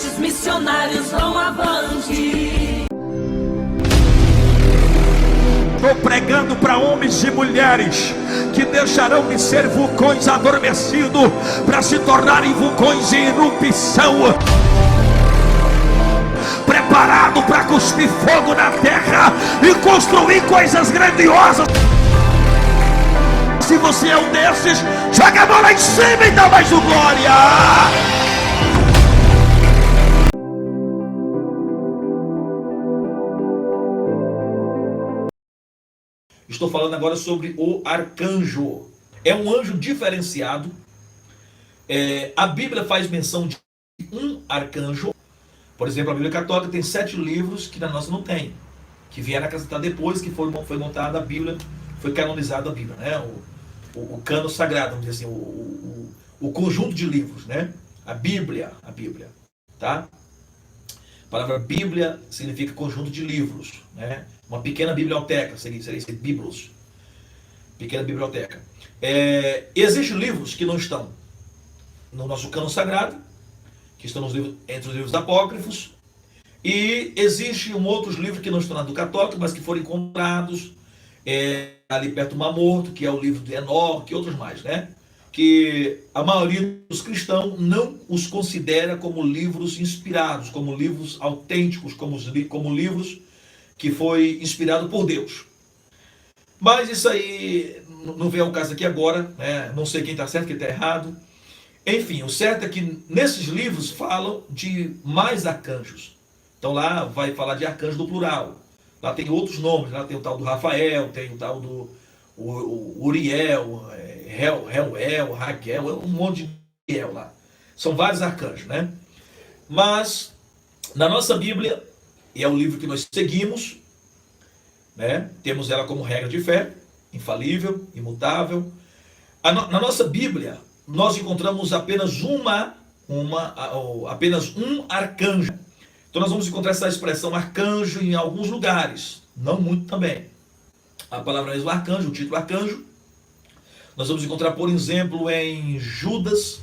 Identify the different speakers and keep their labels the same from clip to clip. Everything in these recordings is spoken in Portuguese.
Speaker 1: Avantes, missionários vão avante.
Speaker 2: Estou pregando para homens e mulheres que deixarão de ser vulcões adormecidos para se tornarem vulcões em erupção, preparado para cuspir fogo na terra e construir coisas grandiosas. Se você é um desses, joga a mão lá em cima e dá mais um glória.
Speaker 3: Estou falando agora sobre o arcanjo. É um anjo diferenciado. A Bíblia faz menção de um arcanjo. Por exemplo, a Bíblia Católica tem 7 livros que na nossa não tem, que vieram acrescentar depois que foi montada a Bíblia, foi canonizada a Bíblia, né? O cano sagrado, vamos dizer assim, o conjunto de livros, né? A Bíblia, tá? A palavra Bíblia significa conjunto de livros, né? Uma pequena biblioteca, seria biblos, pequena biblioteca. Existem livros que não estão no nosso cano sagrado, que estão entre os livros apócrifos, e existem outros livros que não estão na do católico, mas que foram encontrados ali perto do Mar Morto, que é o livro de Enoque e outros mais, né? Que a maioria dos cristãos não os considera como livros inspirados, como livros autênticos, como livros que foi inspirado por Deus. Mas isso aí não vem ao caso aqui agora, né? Não sei quem está certo, quem está errado. Enfim, o certo é que nesses livros falam de mais arcanjos. Então lá vai falar de arcanjo do plural. Lá tem outros nomes, lá tem o tal do Rafael, tem o tal do Uriel, Reuel, Raquel, um monte de Uriel lá. São vários arcanjos, né? Mas na nossa Bíblia, e é o livro que nós seguimos, né? Temos ela como regra de fé, infalível, imutável. Na nossa Bíblia, nós encontramos apenas apenas um arcanjo. Então nós vamos encontrar essa expressão arcanjo em alguns lugares, não muito também. A palavra mesmo arcanjo, o título arcanjo, nós vamos encontrar, por exemplo, em Judas,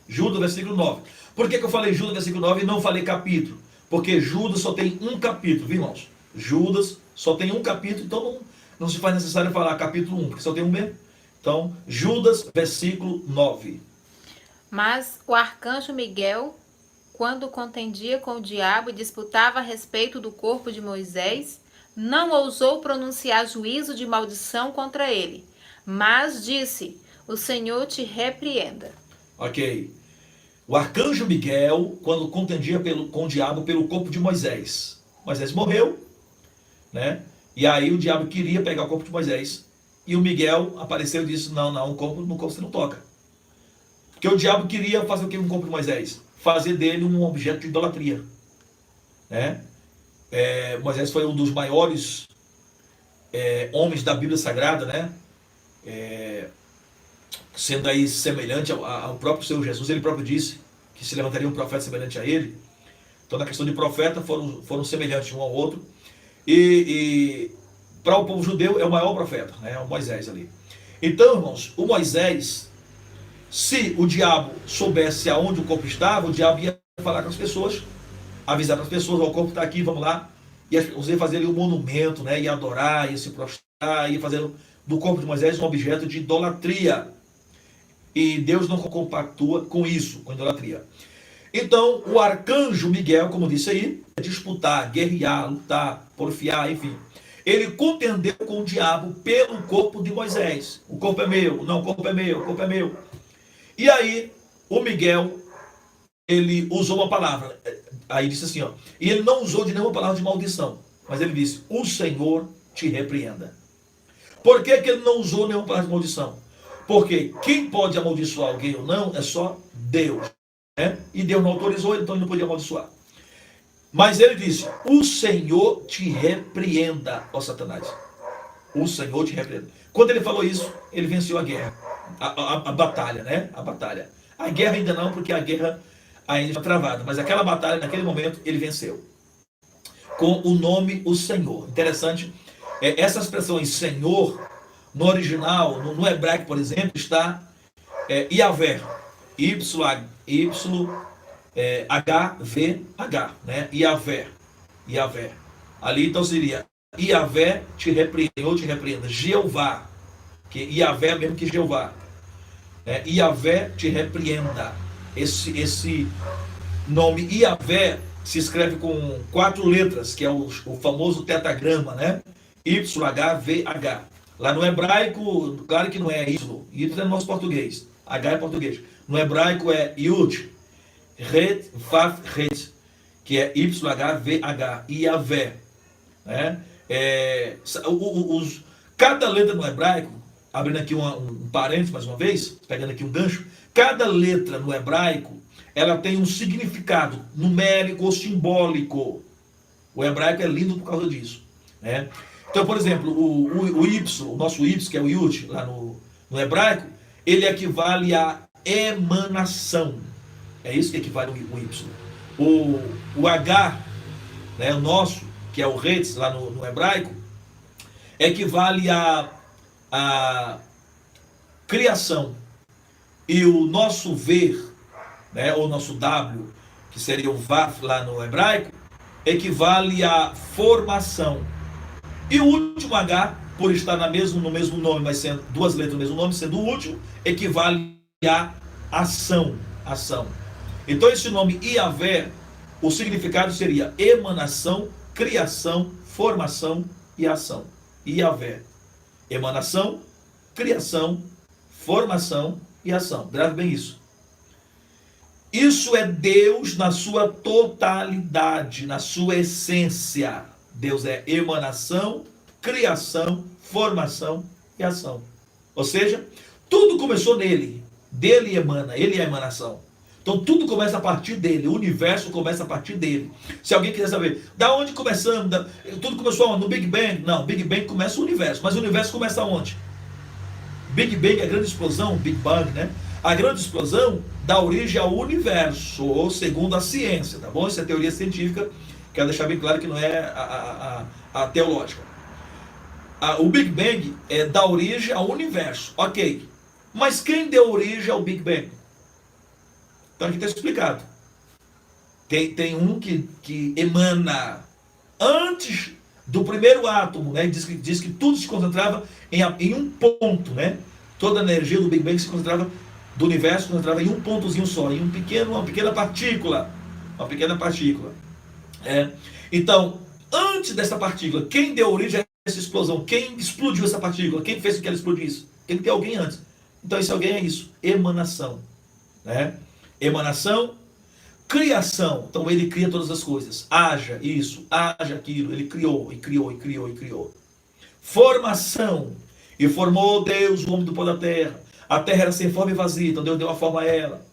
Speaker 3: versículo 9. Por que eu falei Judas, versículo 9, e não falei capítulo? Porque Judas só tem um capítulo, viu, irmãos? Judas só tem um capítulo, então não se faz necessário falar capítulo 1, porque só tem um mesmo. Então, Judas, versículo 9.
Speaker 4: Mas o arcanjo Miguel, quando contendia com o diabo e disputava a respeito do corpo de Moisés, não ousou pronunciar juízo de maldição contra ele, mas disse: o Senhor te repreenda.
Speaker 3: Ok. O arcanjo Miguel, quando contendia com o diabo pelo corpo de Moisés. Moisés morreu, né? E aí o diabo queria pegar o corpo de Moisés. E o Miguel apareceu e disse: não, no corpo você não toca. Porque o diabo queria fazer o que com o corpo de Moisés? Fazer dele um objeto de idolatria, né? Moisés foi um dos maiores homens da Bíblia Sagrada, né? Sendo aí semelhante ao próprio Senhor Jesus. Ele próprio disse que se levantaria um profeta semelhante a ele. Então, na questão de profeta, foram semelhantes um ao outro. E para o povo judeu é o maior profeta, né? O Moisés ali. Então, irmãos, o Moisés, se o diabo soubesse aonde o corpo estava, o diabo ia falar com as pessoas, avisar para as pessoas: o corpo está aqui, vamos lá. E ia fazer ali um monumento, né? Ia adorar, ia se prostrar, ia fazer do corpo de Moisés um objeto de idolatria. E Deus não compactua com isso, com idolatria. Então, o arcanjo Miguel, como disse aí, disputar, guerrear, lutar, porfiar, enfim. Ele contendeu com o diabo pelo corpo de Moisés. O corpo é meu, não, o corpo é meu, o corpo é meu. E aí, o Miguel, ele usou uma palavra. Aí disse assim, ó. E ele não usou de nenhuma palavra de maldição. Mas ele disse: o Senhor te repreenda. Por que ele não usou nenhuma palavra de maldição? Porque quem pode amaldiçoar alguém ou não é só Deus, né? E Deus não autorizou, então ele não podia amaldiçoar. Mas ele disse: o Senhor te repreenda, ó Satanás. O Senhor te repreenda. Quando ele falou isso, ele venceu a guerra. A batalha, né? A batalha. A guerra ainda não, porque a guerra ainda está travada. Mas aquela batalha, naquele momento, ele venceu. Com o nome o Senhor. Interessante. Essa expressão em Senhor, no original, no hebraico, por exemplo, está Yahvé. HVH, né? Iavé. Iavé. Ali então seria Iavé te repreenda, ou te repreenda. Jeová, que Iavé é mesmo que Jeová. Iavé te repreenda. Esse nome Iavé se escreve com 4 letras, que é o famoso tetagrama, né? YHVH. Lá no hebraico, claro que não é Y. Y é no nosso português. H é português. No hebraico é Yud, Ret, Vav, Ret, que é YHVH, Iavé. Né? Cada letra no hebraico, abrindo aqui um parênteses mais uma vez, pegando aqui um gancho, cada letra no hebraico, ela tem um significado numérico ou simbólico. O hebraico é lindo por causa disso. Né? Então, por exemplo, o Y, o nosso Y, que é o Yud, lá no hebraico, ele equivale a emanação. É isso que equivale o Y. O H, né, o nosso, que é o Retz, lá no hebraico, equivale a criação. E o nosso ver, né, ou nosso W, que seria o Vav lá no hebraico, equivale a formação. E o último H, por estar no mesmo nome, mas sendo 2 letras no mesmo nome, sendo o último, equivale a ação. Então esse nome Iavé, o significado seria emanação, criação, formação e ação. Iavé. Emanação, criação, formação e ação. Grave bem isso. Isso é Deus na sua totalidade, na sua essência. Deus é emanação, criação, formação e ação. Ou seja, tudo começou nele. Dele emana, ele é a emanação. Então tudo começa a partir dele, o universo começa a partir dele. Se alguém quiser saber, da onde começamos? Tudo começou onde? No Big Bang? Não, Big Bang começa o universo, mas o universo começa onde? Big Bang, a grande explosão, Big Bang, né? A grande explosão dá origem ao universo, ou segundo a ciência, tá bom? Isso é teoria científica, quero deixar bem claro que não é a teológica. O Big Bang dá origem ao universo, ok. Mas quem deu origem ao Big Bang? Então aqui está explicado. Tem um que emana antes do primeiro átomo, né? Diz que tudo se concentrava em um ponto, né? Toda a energia do Big Bang se concentrava, do universo se concentrava em um pontozinho só, em uma pequena partícula. Uma pequena partícula. Então, antes dessa partícula, quem deu origem a essa explosão? Quem explodiu essa partícula? Quem fez com que ela explodisse? Tem que ter alguém antes. Então esse alguém é isso, emanação. Né? Emanação, criação. Então ele cria todas as coisas. Haja isso, haja aquilo. Ele criou, e criou, e criou, e criou. Formação. E formou Deus o homem do pó da terra. A terra era sem forma e vazia, então Deus deu uma forma a ela.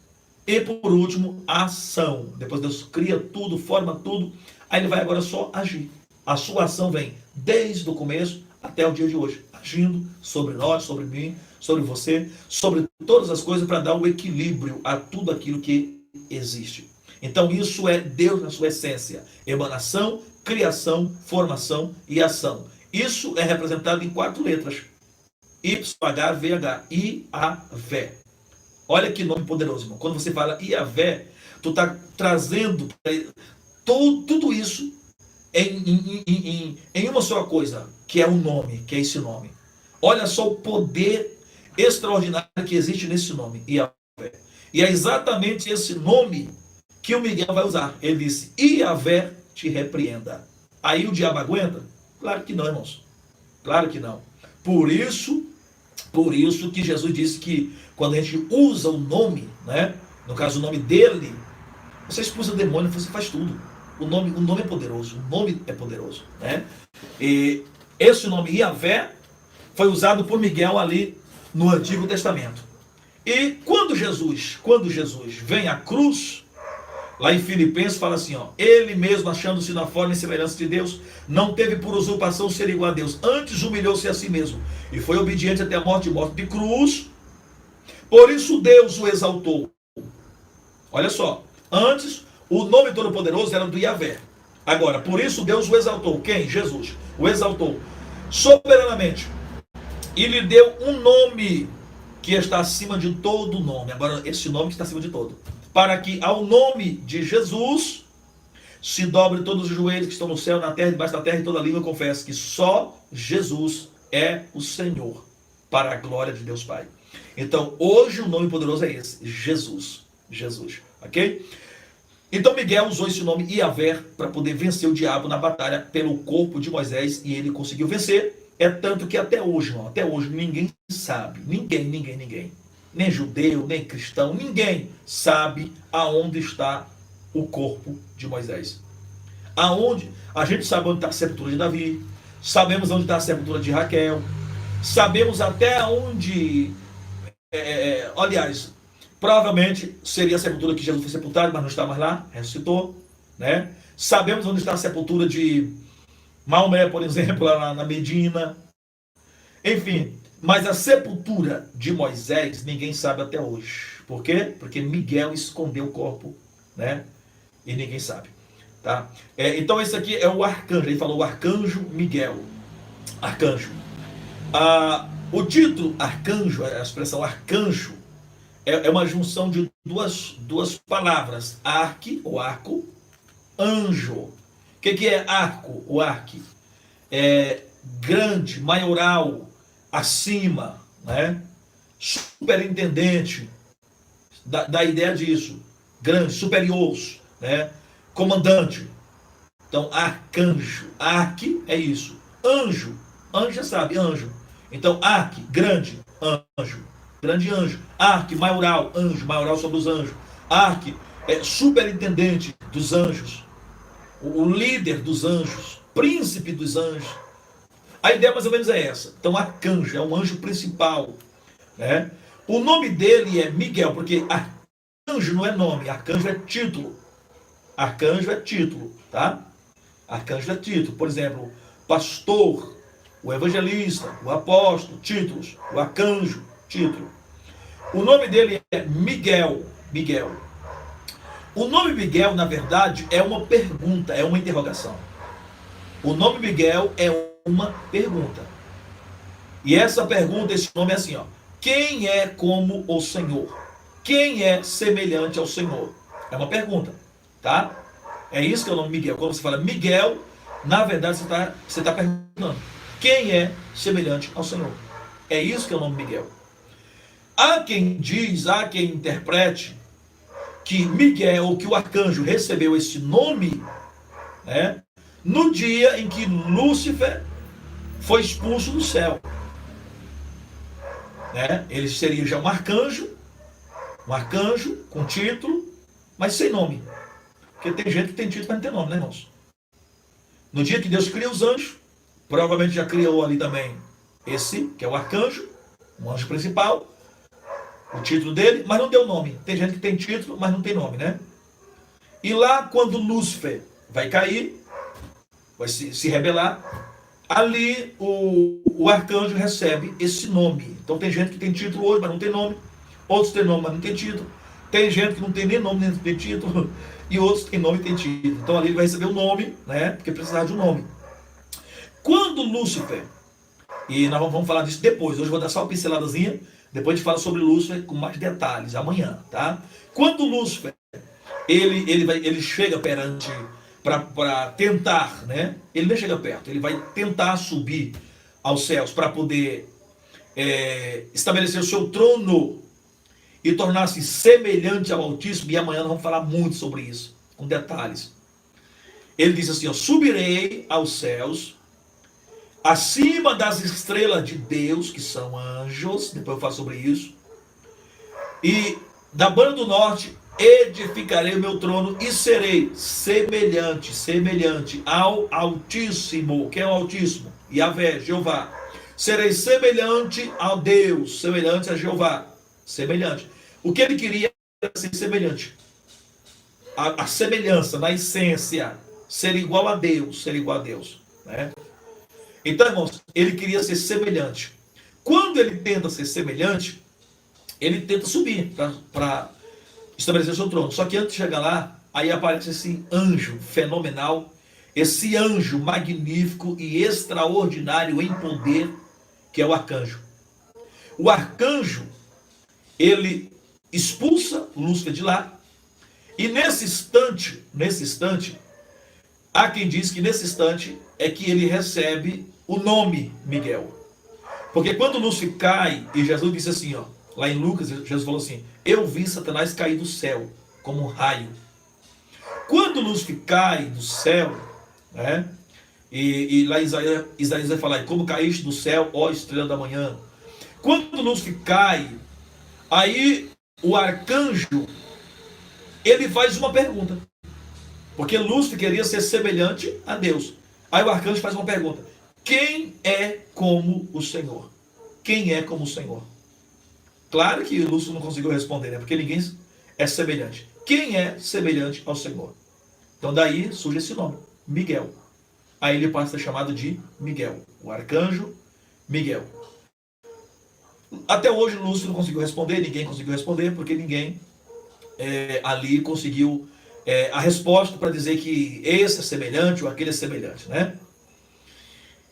Speaker 3: E por último, ação. Depois Deus cria tudo, forma tudo. Aí ele vai agora só agir. A sua ação vem desde o começo até o dia de hoje. Agindo sobre nós, sobre mim, sobre você, sobre todas as coisas para dar o equilíbrio a tudo aquilo que existe. Então isso é Deus na sua essência. Emanação, criação, formação e ação. Isso é representado em 4 letras. YHVH. Iavé. Olha que nome poderoso, irmão. Quando você fala Iavé, tu está trazendo tudo isso em uma só coisa, que é o nome, que é esse nome. Olha só o poder extraordinário que existe nesse nome, Iavé. E é exatamente esse nome que o Miguel vai usar. Ele disse, Iavé te repreenda. Aí o diabo aguenta? Claro que não, irmãos. Claro que não. Por isso que Jesus disse que quando a gente usa o nome, né, no caso o nome dele, você expulsa o demônio, você faz tudo. O nome é poderoso, o nome é poderoso, né? E esse nome Iavé foi usado por Miguel ali no Antigo Testamento. E quando Jesus vem à cruz, lá em Filipenses fala assim, ó, ele mesmo achando-se na forma e semelhança de Deus, não teve por usurpação ser igual a Deus, antes humilhou-se a si mesmo e foi obediente até a morte de cruz. Por isso Deus o exaltou. Olha só, antes o nome todo-poderoso era do Iavé. Agora, por isso Deus o exaltou. Quem? Jesus. O exaltou soberanamente e lhe deu um nome que está acima de todo nome. Agora, esse nome que está acima de todo. para que ao nome de Jesus se dobre todos os joelhos que estão no céu, na terra, debaixo da terra, e toda língua confesse que só Jesus é o Senhor, para a glória de Deus Pai. Então, hoje o nome poderoso é esse, Jesus. Jesus, ok? Então Miguel usou esse nome Iavé para poder vencer o diabo na batalha pelo corpo de Moisés, e ele conseguiu vencer. É tanto que até hoje, irmão, até hoje ninguém sabe, ninguém, nem judeu, nem cristão, ninguém sabe aonde está o corpo de Moisés. Aonde? A gente sabe onde está a sepultura de Davi, sabemos onde está a sepultura de Raquel, sabemos até onde, aliás, provavelmente seria a sepultura que Jesus foi sepultado, mas não está mais lá, ressuscitou, né? Sabemos onde está a sepultura de Maomé, por exemplo, lá na Medina. Enfim, mas a sepultura de Moisés ninguém sabe até hoje. Por quê? Porque Miguel escondeu o corpo, né? E ninguém sabe, tá? Então esse aqui é o arcanjo. Ele falou o arcanjo Miguel. Arcanjo. O título arcanjo, a expressão arcanjo, é uma junção de duas palavras. Arque, ou arco, anjo. O que é arco, o arque? É grande, maioral, acima, né? Superintendente, da ideia disso. Grande, superior, né? Comandante. Então, arcanjo. Arque é isso. Anjo. Anjo já sabe, anjo. Então, arque, grande, anjo. Grande anjo. Arque, maioral, anjo. Maioral sobre os anjos. Arque, superintendente dos anjos. O líder dos anjos. Príncipe dos anjos. A ideia mais ou menos é essa. Então, arcanjo é um anjo principal, né? O nome dele é Miguel, porque arcanjo não é nome, arcanjo é título. Arcanjo é título, tá? Arcanjo é título. Por exemplo, pastor, o evangelista, o apóstolo, títulos. O arcanjo, título. O nome dele é Miguel. Miguel. O nome Miguel, na verdade, é uma pergunta, é uma interrogação. O nome Miguel é uma pergunta. E essa pergunta, esse nome é assim, ó. Quem é como o Senhor? Quem é semelhante ao Senhor? É uma pergunta, tá? É isso que é o nome Miguel. Quando você fala Miguel, na verdade você está perguntando. Quem é semelhante ao Senhor? É isso que é o nome Miguel. Há quem diz, há quem interprete que Miguel, ou que o arcanjo recebeu esse nome, né, no dia em que Lúcifer foi expulso do céu. Né? Ele seria já um arcanjo com título, mas sem nome. Porque tem gente que tem título, mas não tem nome, né, irmãos? No dia que Deus cria os anjos, provavelmente já criou ali também esse, que é o arcanjo, um anjo principal, o título dele, mas não deu nome. Tem gente que tem título, mas não tem nome, né? E lá, quando Lúcifer vai cair, vai se rebelar, ali o arcanjo recebe esse nome. Então tem gente que tem título hoje, mas não tem nome. Outros têm nome, mas não tem título. Tem gente que não tem nem nome, nem tem título. E outros têm nome e tem título. Então ali ele vai receber o nome, né? Porque precisava de um nome. Quando Lúcifer, e nós vamos falar disso depois, hoje eu vou dar só uma pinceladazinha, depois a gente fala sobre Lúcifer com mais detalhes, amanhã, tá? Quando Lúcifer, ele chega perante, para tentar, né? Ele nem chega perto, ele vai tentar subir aos céus para poder estabelecer o seu trono e tornar-se semelhante ao Altíssimo, e amanhã nós vamos falar muito sobre isso, com detalhes. Ele diz assim, ó, subirei aos céus, acima das estrelas de Deus, que são anjos, depois eu falo sobre isso, e da banda do norte edificarei o meu trono e serei semelhante ao Altíssimo. Quem é o Altíssimo? Yahvé, Jeová. Serei semelhante a Deus, semelhante a Jeová. Semelhante. O que ele queria era ser semelhante. A semelhança, na essência, ser igual a Deus, né? Então, irmãos, ele queria ser semelhante. Quando ele tenta ser semelhante, ele tenta subir para estabelecer seu trono. Só que antes de chegar lá, aí aparece esse anjo fenomenal, esse anjo magnífico e extraordinário em poder, que é o arcanjo. O arcanjo, ele expulsa Lúcifer de lá, E nesse instante, há quem diz que nesse instante é que ele recebe o nome Miguel. Porque quando Lúcifer cai, e Jesus disse assim, ó, lá em Lucas, Jesus falou assim, eu vi Satanás cair do céu, como um raio. Quando Lúcifer cai do céu, né, e lá Isaías vai falar, como caíste do céu, ó estrela da manhã. Quando Lúcifer cai, aí o arcanjo, ele faz uma pergunta. Porque Lúcifer queria ser semelhante a Deus. Aí o arcanjo faz uma pergunta. Quem é como o Senhor? Quem é como o Senhor? Claro que Lúcifer não conseguiu responder, né? Porque ninguém é semelhante. Quem é semelhante ao Senhor? Então daí surge esse nome, Miguel. Aí ele passa a ser chamado de Miguel, o arcanjo Miguel. Até hoje Lúcifer não conseguiu responder, ninguém conseguiu responder, porque ninguém ali conseguiu a resposta para dizer que esse é semelhante ou aquele é semelhante, né?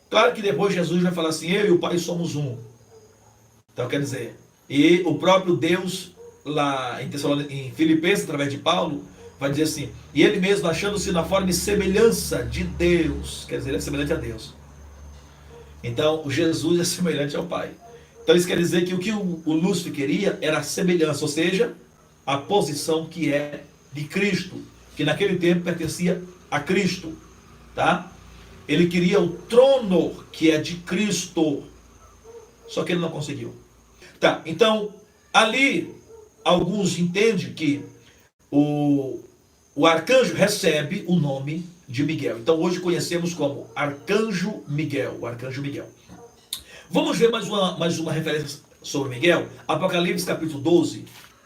Speaker 3: Claro que depois Jesus vai falar assim, eu e o Pai somos um. Então quer dizer, e o próprio Deus lá em Filipenses, através de Paulo, vai dizer assim, e ele mesmo achando-se na forma e semelhança de Deus, quer dizer, ele é semelhante a Deus. Então o Jesus é semelhante ao Pai. Então isso quer dizer que o que o Lúcifer queria era a semelhança, ou seja, a posição que é de Cristo, que naquele tempo pertencia a Cristo, tá? Ele queria o trono que é de Cristo, só que ele não conseguiu. Tá, então, ali, alguns entendem que o arcanjo recebe o nome de Miguel. Então, hoje conhecemos como Arcanjo Miguel, o Arcanjo Miguel. Vamos ver mais uma referência sobre Miguel. Apocalipse capítulo 12.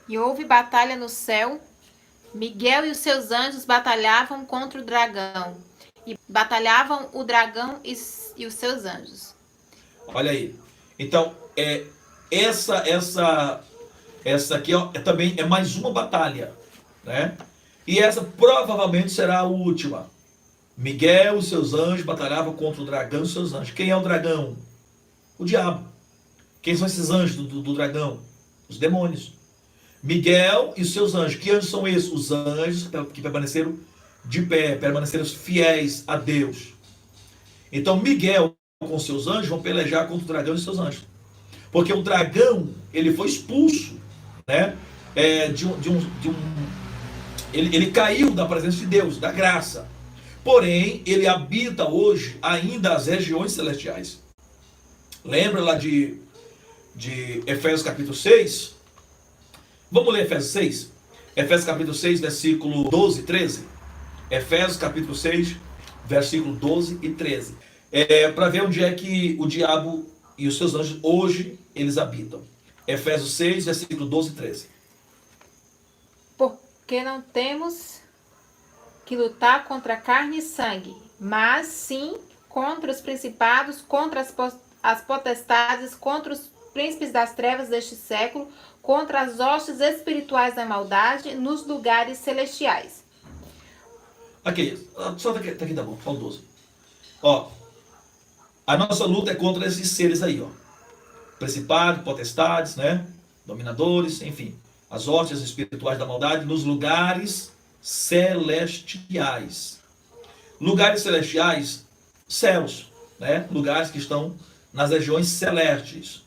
Speaker 4: E houve batalha no céu. Miguel e os seus anjos batalhavam contra o dragão. E batalhavam o dragão e os seus anjos.
Speaker 3: Olha aí. Então, essa aqui ó, também é mais uma batalha, né? E essa provavelmente será a última. Miguel e os seus anjos batalhavam contra o dragão e os seus anjos. Quem é o dragão? O diabo. Quem são esses anjos do dragão? Os demônios. Miguel e os seus anjos. Que anjos são esses? Os anjos que permaneceram de pé, permaneceram fiéis a Deus. Então Miguel com seus anjos vão pelejar contra o dragão e seus anjos. Porque o dragão, ele foi expulso, né? Ele caiu da presença de Deus, da graça. Porém, ele habita hoje ainda as regiões celestiais. Lembra lá de Efésios capítulo 6? Vamos ler Efésios 6? Efésios capítulo 6, versículo 12 e 13. Efésios capítulo 6, versículo 12 e 13. Para ver onde é que o diabo e os seus anjos hoje eles habitam. Efésios 6, versículo 12 e 13.
Speaker 4: Porque não temos que lutar contra carne e sangue, mas sim contra os principados, contra as potestades, contra os príncipes das trevas deste século, contra as hostes espirituais da maldade nos lugares celestiais.
Speaker 3: Aqui, só tá aqui tá bom, só o 12. Ó, a nossa luta é contra esses seres aí, ó. Principados, potestades, né? Dominadores, enfim. As hostes espirituais da maldade nos lugares celestiais. Lugares celestiais, céus, né? Lugares que estão nas regiões celestes.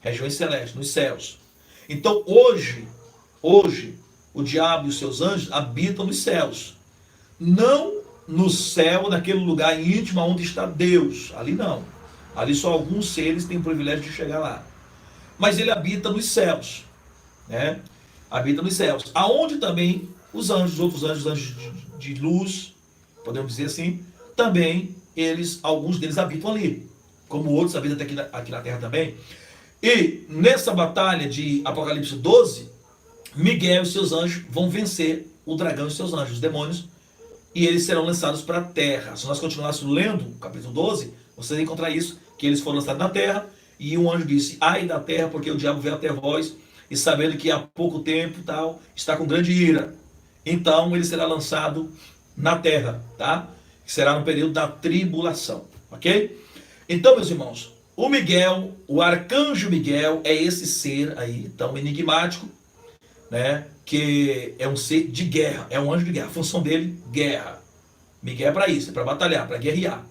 Speaker 3: Regiões celestes, nos céus. Então hoje, o diabo e os seus anjos habitam nos céus. Não no céu, naquele lugar íntimo onde está Deus. Ali não. Ali só alguns seres têm o privilégio de chegar lá. Mas ele habita nos céus, né? Habita nos céus. Aonde também os anjos, outros anjos, anjos de luz, podemos dizer assim, também alguns deles habitam ali. Como outros habitam aqui na terra também. E nessa batalha de Apocalipse 12, Miguel e seus anjos vão vencer o dragão e seus anjos, os demônios, e eles serão lançados para a terra. Se nós continuássemos lendo o capítulo 12, você vai encontrar isso, que eles foram lançados na terra, e um anjo disse, ai da terra, porque o diabo veio até vós, e sabendo que há pouco tempo tal, está com grande ira. Então ele será lançado na terra, tá? Será no período da tribulação, ok? Então, meus irmãos, o Miguel, o arcanjo Miguel, é esse ser aí, tão enigmático, né? que é um ser de guerra, é um anjo de guerra. A função dele, guerra. Miguel é para isso, é para batalhar, para guerrear.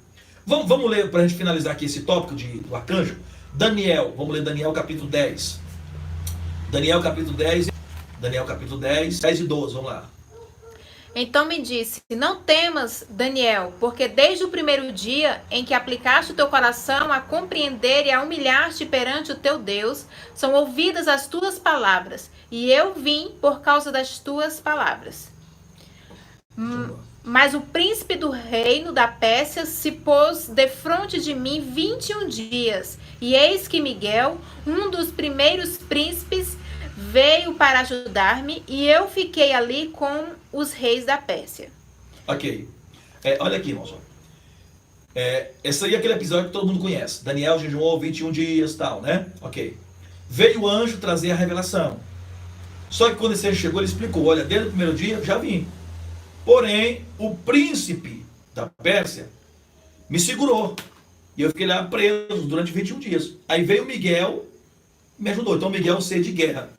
Speaker 3: Vamos ler, para a gente finalizar aqui esse tópico do arcanjo. Daniel, vamos ler Daniel capítulo 10. Daniel capítulo 10, 10 e 12, vamos lá.
Speaker 4: Então me disse: não temas, Daniel, porque desde o primeiro dia em que aplicaste o teu coração a compreender e a humilhar-te perante o teu Deus, são ouvidas as tuas palavras, e eu vim por causa das tuas palavras. Mas o príncipe do reino da Pérsia se pôs defronte de mim 21 dias, e eis que Miguel, um dos primeiros príncipes, veio para ajudar-me, e eu fiquei ali com os reis da Pérsia.
Speaker 3: Ok. Olha aqui, irmãos. Esse aí é aquele episódio que todo mundo conhece. Daniel jejuou 21 dias e tal, né? Ok. Veio o anjo trazer a revelação. Só que quando esse anjo chegou, ele explicou: olha, desde o primeiro dia já vim. Porém, o príncipe da Pérsia me segurou. E eu fiquei lá preso durante 21 dias. Aí veio Miguel e me ajudou. Então Miguel é um ser de guerra,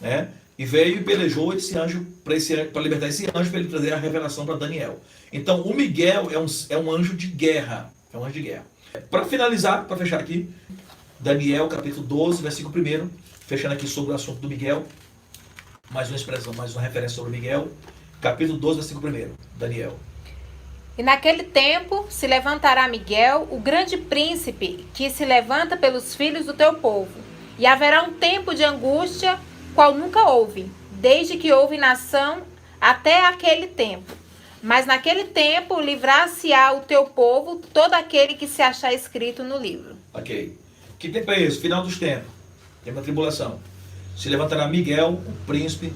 Speaker 3: né? E veio e pelejou esse anjo para libertar esse anjo, para ele trazer a revelação para Daniel. Então o Miguel é um anjo de guerra. É um anjo de guerra. Para finalizar, para fechar aqui, Daniel capítulo 12, versículo 1, fechando aqui sobre o assunto do Miguel. Mais uma expressão, mais uma referência sobre Miguel. Capítulo 12, versículo 1, Daniel.
Speaker 4: E naquele tempo se levantará Miguel, o grande príncipe, que se levanta pelos filhos do teu povo. E haverá um tempo de angústia, qual nunca houve, desde que houve nação até aquele tempo. Mas naquele tempo livrar-se-á o teu povo, todo aquele que se achar escrito no livro.
Speaker 3: Ok. Que tempo é esse? Final dos tempos. Tempo da tribulação. Se levantará Miguel, o príncipe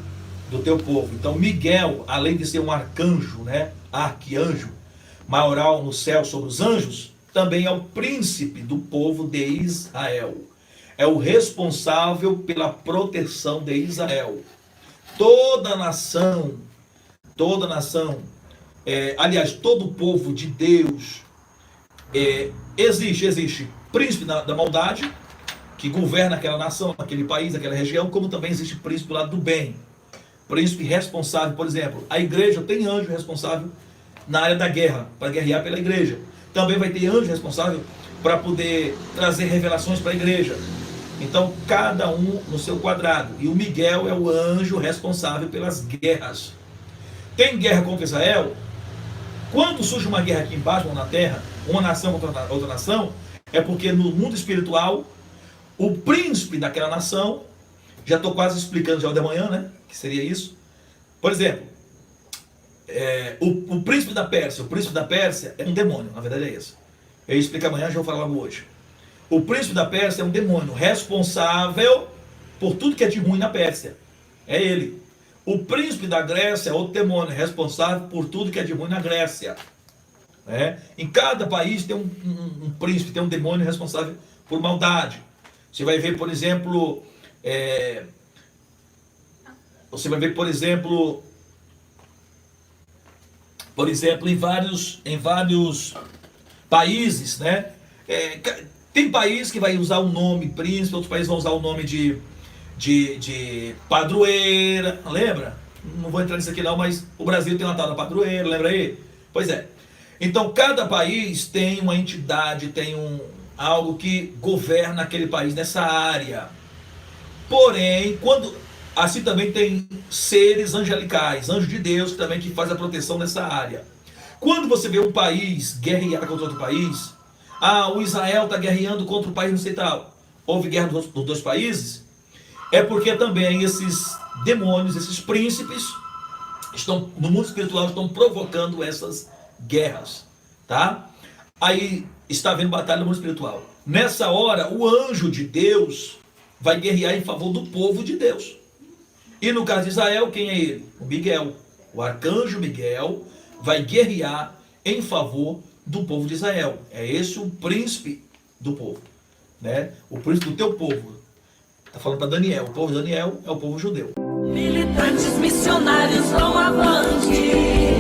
Speaker 3: do teu povo. Então Miguel, além de ser um arcanjo, né, arquianjo, maioral no céu sobre os anjos, também é o príncipe do povo de Israel. É o responsável pela proteção de Israel. Toda nação, aliás, todo o povo de Deus, existe príncipe da maldade, que governa aquela nação, aquele país, aquela região, como também existe príncipe do lado do bem. Príncipe responsável, por exemplo, a igreja tem anjo responsável na área da guerra, para guerrear pela igreja. Também vai ter anjo responsável para poder trazer revelações para a igreja. Então, cada um no seu quadrado. E o Miguel é o anjo responsável pelas guerras. Tem guerra contra Israel? Quando surge uma guerra aqui embaixo, ou na terra, uma nação contra outra nação, é porque no mundo espiritual, o príncipe daquela nação, já estou quase explicando já o de amanhã, né? Que seria isso. Por exemplo, o príncipe da Pérsia é um demônio, na verdade é isso. Eu explico amanhã, já vou falar logo hoje. O príncipe da Pérsia é um demônio responsável por tudo que é de ruim na Pérsia. É ele. O príncipe da Grécia é outro demônio responsável por tudo que é de ruim na Grécia. Em cada país tem um príncipe, tem um demônio responsável por maldade. Você vai ver, por exemplo, em vários países, né? Tem país que vai usar o nome príncipe, outros países vão usar o nome de padroeira, lembra? Não vou entrar nisso aqui não, mas o Brasil tem uma tal da padroeira, lembra aí? Pois é. Então cada país tem uma entidade, tem algo que governa aquele país nessa área. Porém, assim também tem seres angelicais, anjos de Deus também que faz a proteção nessa área. Quando você vê um país guerrear contra outro país, o Israel está guerreando contra o país não sei tal, houve guerra dos dois países, é porque também esses demônios, esses príncipes, estão no mundo espiritual, estão provocando essas guerras, tá? Aí está havendo batalha no mundo espiritual. Nessa hora, o anjo de Deus vai guerrear em favor do povo de Deus. E no caso de Israel, quem é ele? O Miguel. O arcanjo Miguel vai guerrear em favor do povo de Israel. É esse o príncipe do povo, né? O príncipe do teu povo. Está falando para Daniel. O povo de Daniel é o povo judeu.
Speaker 1: Militantes missionários vão avante.